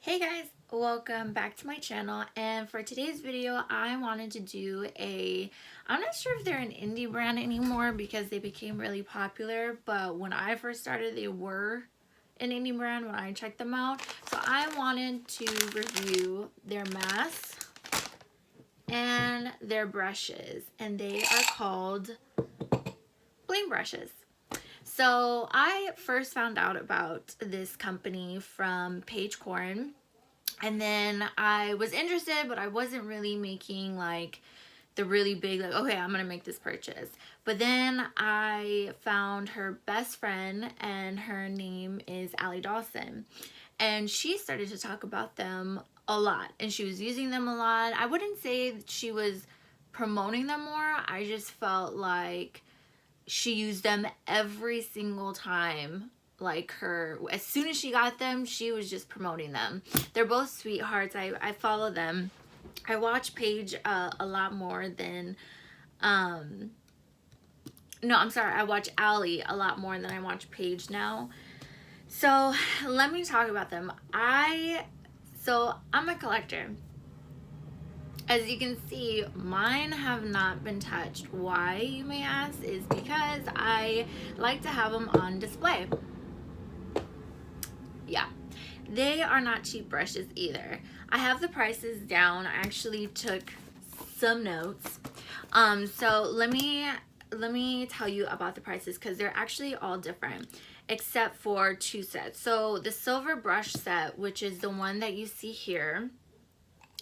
Hey guys, welcome back to my channel, and for today's video I wanted to do I'm not sure if they're an indie brand anymore because they became really popular, but when I first started they were an indie brand when I checked them out. So I wanted to review their masks and their brushes, and they are called Blinged Brushes. So I first found out about this company from Paige Corn, and then I was interested, but I wasn't really making like the really big, like, okay, I'm gonna make this purchase. But then I found her best friend, and her name is Allie Dawson, and she started to talk about them a lot, and she was using them a lot. I wouldn't say that she was promoting them more. I just felt like she used them every single time. Like, her, as soon as she got them, she was just promoting them. They're both sweethearts. I follow them. I watch Paige a lot more than no, I'm sorry, I watch Allie a lot more than I watch Paige now. So let me talk about them. I'm a collector. As you can see, mine have not been touched. Why, you may ask, is because I like to have them on display. Yeah, they are not cheap brushes either. I have the prices down. I actually took some notes. So let me tell you about the prices, because they're actually all different except for two sets. So the silver brush set, which is the one that you see here,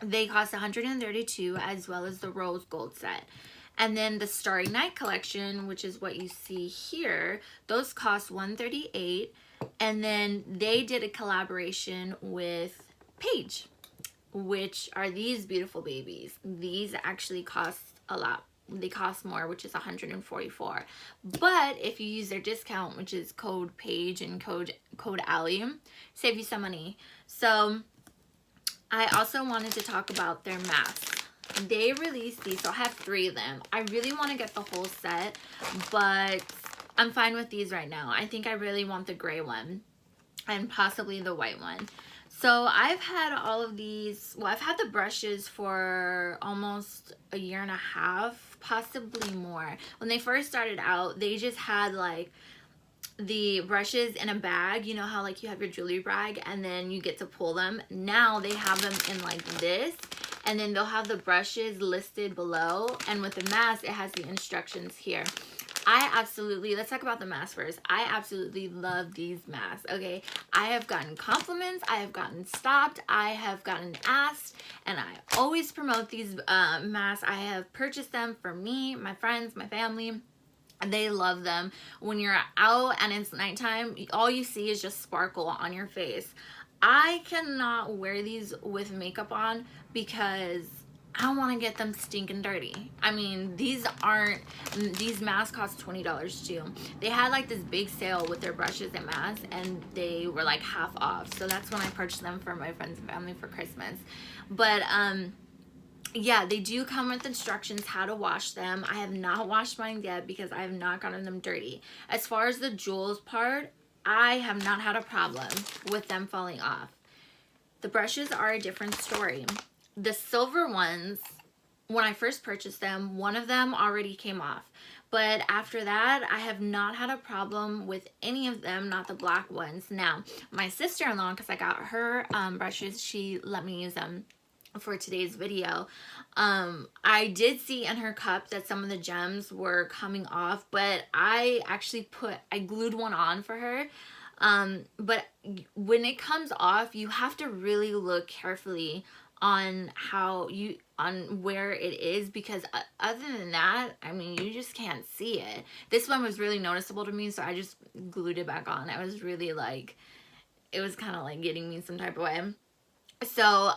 they cost $132, as well as the rose gold set. And then the Starry Night collection, which is what you see here, those cost $138. And then they did a collaboration with Paige, which are these beautiful babies. These actually cost a lot. They cost more, which is $144. But if you use their discount, which is code Paige and code Allie, save you some money. So I also wanted to talk about their masks. They released these, so I have 3 of them. I really want to get the whole set, but I'm fine with these right now. I think I really want the gray one and possibly the white one. So I've had all of these, well, I've had the brushes for almost a year and a half, possibly more. When they first started out, they just had like the brushes in a bag. You know how like you have your jewelry bag and then you get to pull them? Now they have them in like this, and then they'll have the brushes listed below, and with the mask it has the instructions here. Let's talk about the mask first. I absolutely love these masks, okay? I have gotten compliments, I have gotten stopped, I have gotten asked, and I always promote these masks. I have purchased them for me, my friends, my family. They love them. When you're out and it's nighttime, all you see is just sparkle on your face. I cannot wear these with makeup on because I don't want to get them stinking dirty. I mean, these masks cost $20 too. They had like this big sale with their brushes and masks, and they were like half off. So that's when I purchased them for my friends and family for Christmas. But yeah, they do come with instructions how to wash them. I have not washed mine yet because I have not gotten them dirty. As far as the jewels part, I have not had a problem with them falling off. The brushes are a different story. The silver ones, when I first purchased them, one of them already came off. But after that, I have not had a problem with any of them, not the black ones. Now, my sister-in-law, because I got her brushes, she let me use them for today's video. I did see in her cup that some of the gems were coming off, but I glued one on for her. But when it comes off, you have to really look carefully on where it is, because other than that, I mean, you just can't see it. This one was really noticeable to me, so I just glued it back on. I was really like, it was kind of like getting me some type of way. So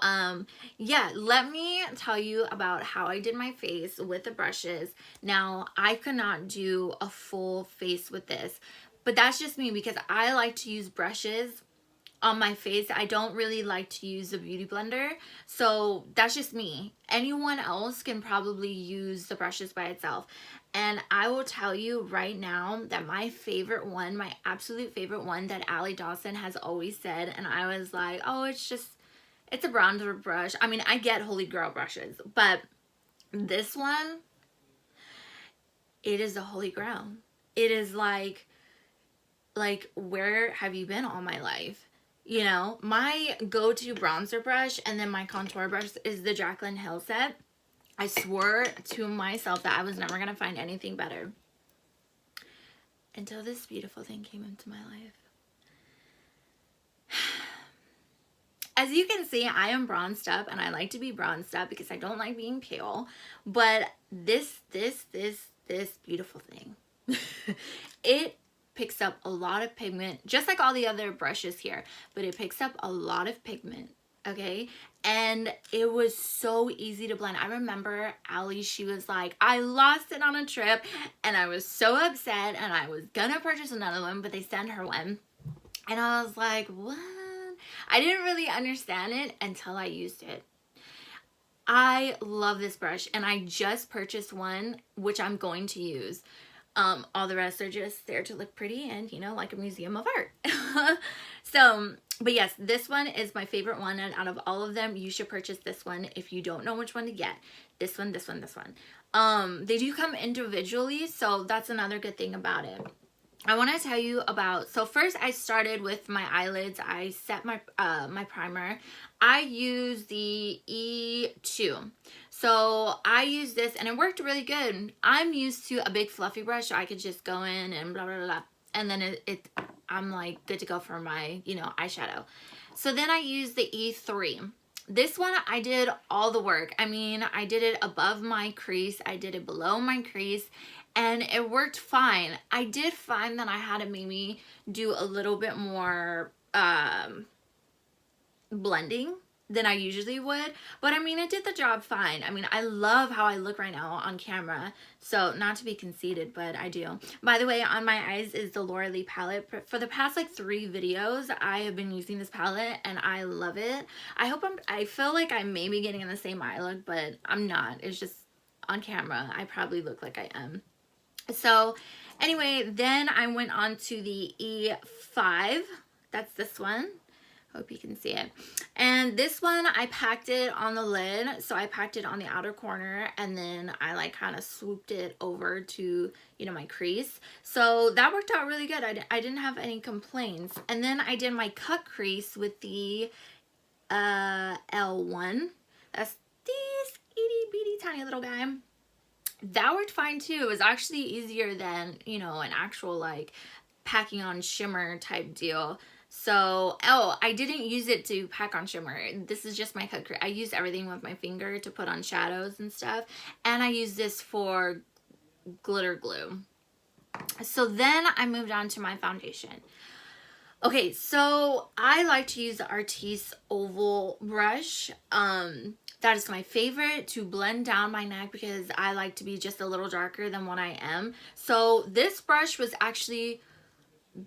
yeah, let me tell you about how I did my face with the brushes. Now, I could not do a full face with this, but that's just me because I like to use brushes on my face. I don't really like to use the beauty blender, so that's just me. Anyone else can probably use the brushes by itself. And I will tell you right now that my favorite one, my absolute favorite one that Allie Dawson has always said, and I was like, oh, it's just It's a bronzer brush. I mean, I get Holy Grail brushes, but this one, it is the Holy Grail. It is like where have you been all my life? You know, my go-to bronzer brush and then my contour brush is the Jaclyn Hill set. I swore to myself that I was never gonna find anything better until this beautiful thing came into my life. As you can see, I am bronzed up, and I like to be bronzed up because I don't like being pale. But this beautiful thing, it picks up a lot of pigment, just like all the other brushes here, but it picks up a lot of pigment, okay? And it was so easy to blend. I remember Allie, she was like, I lost it on a trip, and I was so upset, and I was gonna purchase another one, but they sent her one. And I was like, what? I didn't really understand it until I used it. I love this brush, and I just purchased one, which I'm going to use. All the rest are just there to look pretty and, you know, like a museum of art. So, but yes, this one is my favorite one, and out of all of them, you should purchase this one if you don't know which one to get. This one, this one, this one. They do come individually, so that's another good thing about it. I want to tell you about, so first I started with my eyelids. I set my my primer. I use the E2. So I use this and it worked really good. I'm used to a big fluffy brush, so I could just go in and blah, blah, blah, blah. And then I'm like good to go for my, you know, eyeshadow. So then I use the E3. This one, I did all the work. I mean, I did it above my crease. I did it below my crease. And it worked fine. I did find that I had to maybe do a little bit more blending than I usually would. But I mean, it did the job fine. I mean, I love how I look right now on camera. So not to be conceited, but I do. By the way, on my eyes is the Laura Lee palette. For the past like 3 videos, I have been using this palette and I love it. I feel like I may be getting in the same eye look, but I'm not. It's just on camera, I probably look like I am. So anyway, then I went on to the E5. That's this one. Hope you can see it. And this one, I packed it on the lid. So I packed it on the outer corner, and then I like kind of swooped it over to, you know, my crease. So that worked out really good. I didn't have any complaints. And then I did my cut crease with the L1. That's this itty bitty tiny little guy. That worked fine too. It was actually easier than, you know, an actual like packing on shimmer type deal. So, oh, I didn't use it to pack on shimmer. This is just my cut crease. I use everything with my finger to put on shadows and stuff. And I use this for glitter glue. So then I moved on to my foundation. Okay, so I like to use the Artis oval brush. That is my favorite to blend down my neck because I like to be just a little darker than what I am. So this brush was actually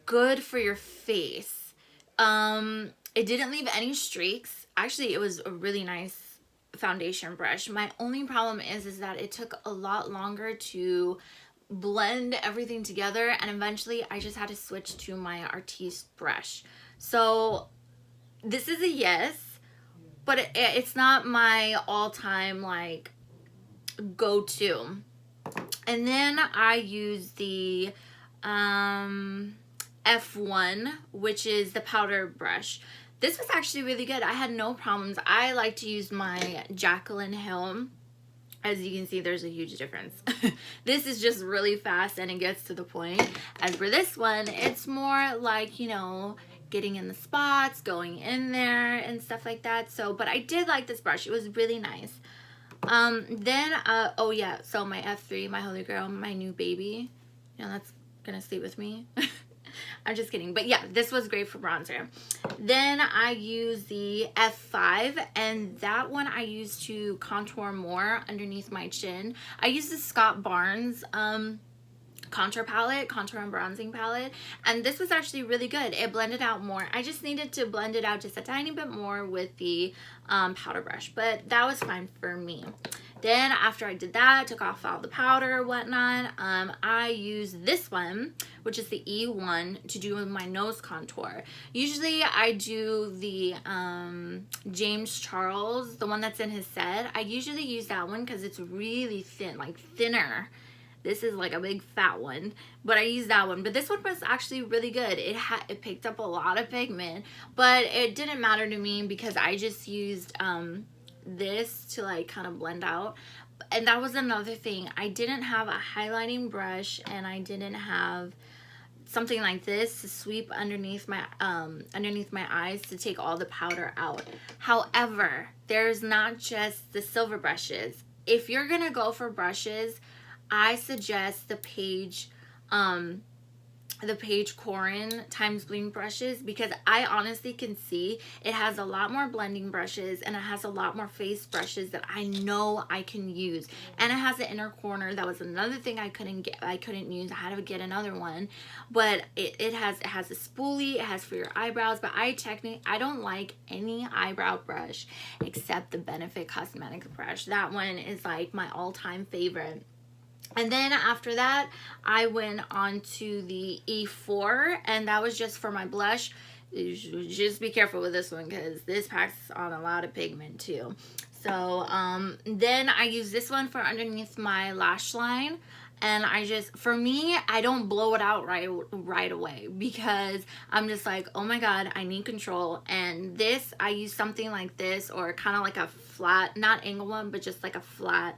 good for your face. It didn't leave any streaks. Actually, it was a really nice foundation brush. My only problem is that it took a lot longer to blend everything together, and eventually I just had to switch to my Artis brush. So this is a yes. But it's not my all-time, like, go-to. And then I use the F1, which is the powder brush. This was actually really good. I had no problems. I like to use my Jaclyn Hill. As you can see, there's a huge difference. This is just really fast and it gets to the point. As for this one, it's more like, you know, getting in the spots, going in there and stuff like that. So, but I did like this brush. It was really nice. Oh yeah, so my F3, my Holy Grail, my new baby. You know, that's gonna stay with me. I'm just kidding. But yeah, this was great for bronzer. Then I use the F5, and that one I use to contour more underneath my chin. I use the Scott Barnes contour and bronzing palette, and this was actually really good. It blended out more. I just needed to blend it out just a tiny bit more with the powder brush, but that was fine for me. Then after I did that, took off all the powder and whatnot, I used this one, which is the E1, to do my nose contour. Usually I do the James Charles, the one that's in his set. I usually use that one because it's really thin, like thinner. This is like a big fat one, but I use that one. But this one was actually really good. It picked up a lot of pigment, but it didn't matter to me because I just used this to like kind of blend out. And that was another thing. I didn't have a highlighting brush, and I didn't have something like this to sweep underneath my eyes to take all the powder out. However, there's not just the silver brushes. If you're gonna go for brushes, I suggest the Page Corin times Blinged Brushes, because I honestly can see it has a lot more blending brushes, and it has a lot more face brushes that I know I can use. And it has an inner corner. That was another thing I couldn't use. I had to get another one. But it has a spoolie, it has for your eyebrows, but I don't like any eyebrow brush except the Benefit Cosmetics brush. That one is like my all-time favorite. And then after that, I went on to the E4, and that was just for my blush. Just be careful with this one because this packs on a lot of pigment too. So then I use this one for underneath my lash line. And for me, I don't blow it out right away because I'm just like, oh my God, I need control. And this, I use something like this, or kind of like a flat, not angle one, but just like a flat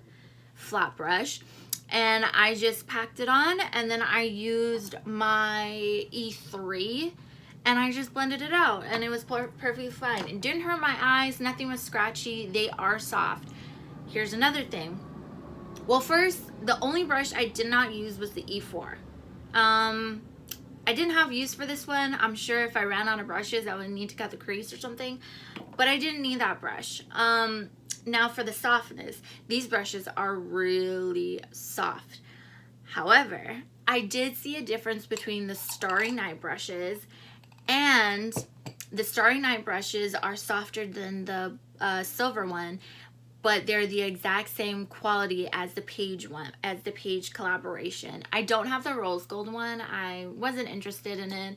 brush. And I just packed it on, and then I used my E3 and I just blended it out, and it was perfectly fine. It didn't hurt my eyes, nothing was scratchy, they are soft. Here's another thing. Well, first, the only brush I did not use was the E4. I didn't have use for this one. I'm sure if I ran out of brushes, I would need to cut the crease or something, but I didn't need that brush. Now for the softness, these brushes are really soft. However, I did see a difference between the Starry Night brushes, and the Starry Night brushes are softer than the silver one, but they're the exact same quality as the Page one, as the Page collaboration. I don't have the rose gold one. I wasn't interested in it.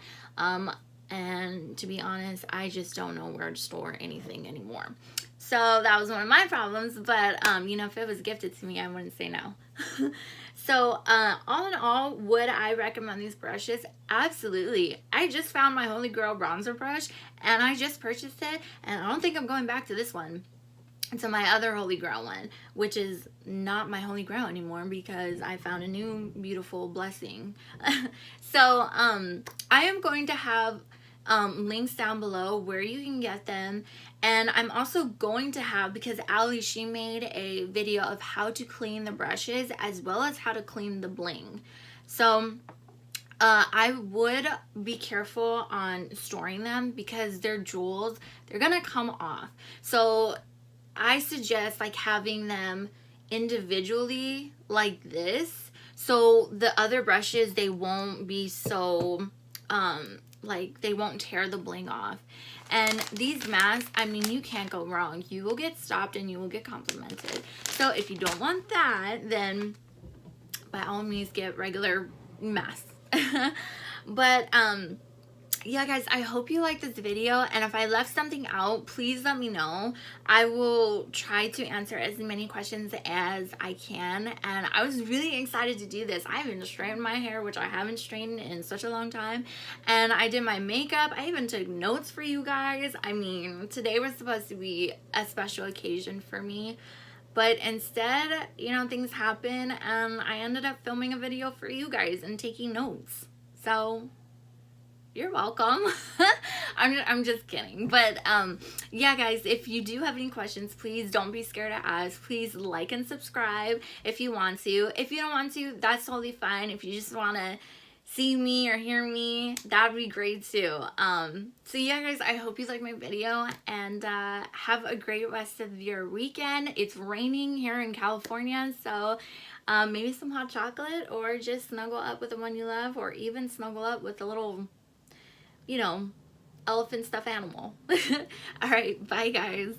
And to be honest, I just don't know where to store anything anymore. So that was one of my problems, but you know, if it was gifted to me, I wouldn't say no. So all in all, would I recommend these brushes? Absolutely. I just found my Holy Grail bronzer brush, and I just purchased it, and I don't think I'm going back to this one. To my other Holy Grail one, which is not my Holy Grail anymore because I found a new beautiful blessing. So I am going to have links down below where you can get them, and I'm also going to have, because Allie, she made a video of how to clean the brushes as well as how to clean the bling. So I would be careful on storing them because they're jewels, they're gonna come off. So I suggest like having them individually like this, so the other brushes, they won't be so like they won't tear the bling off. And these masks, I mean, you can't go wrong. You will get stopped and you will get complimented. So if you don't want that, then by all means get regular masks. But yeah, guys, I hope you liked this video, and if I left something out, please let me know. I will try to answer as many questions as I can, and I was really excited to do this. I haven't straightened my hair, which I haven't straightened in such a long time, and I did my makeup. I even took notes for you guys. I mean, today was supposed to be a special occasion for me, but instead, you know, things happen, and I ended up filming a video for you guys and taking notes. So you're welcome. I'm just kidding. But yeah, guys, if you do have any questions, please don't be scared to ask. Please like and subscribe if you want to. If you don't want to, that's totally fine. If you just want to see me or hear me, that'd be great too. So yeah, guys, I hope you like my video, and have a great rest of your weekend. It's raining here in California, so maybe some hot chocolate, or just snuggle up with the one you love, or even snuggle up with a little, you know, elephant stuffed animal. All right, bye guys.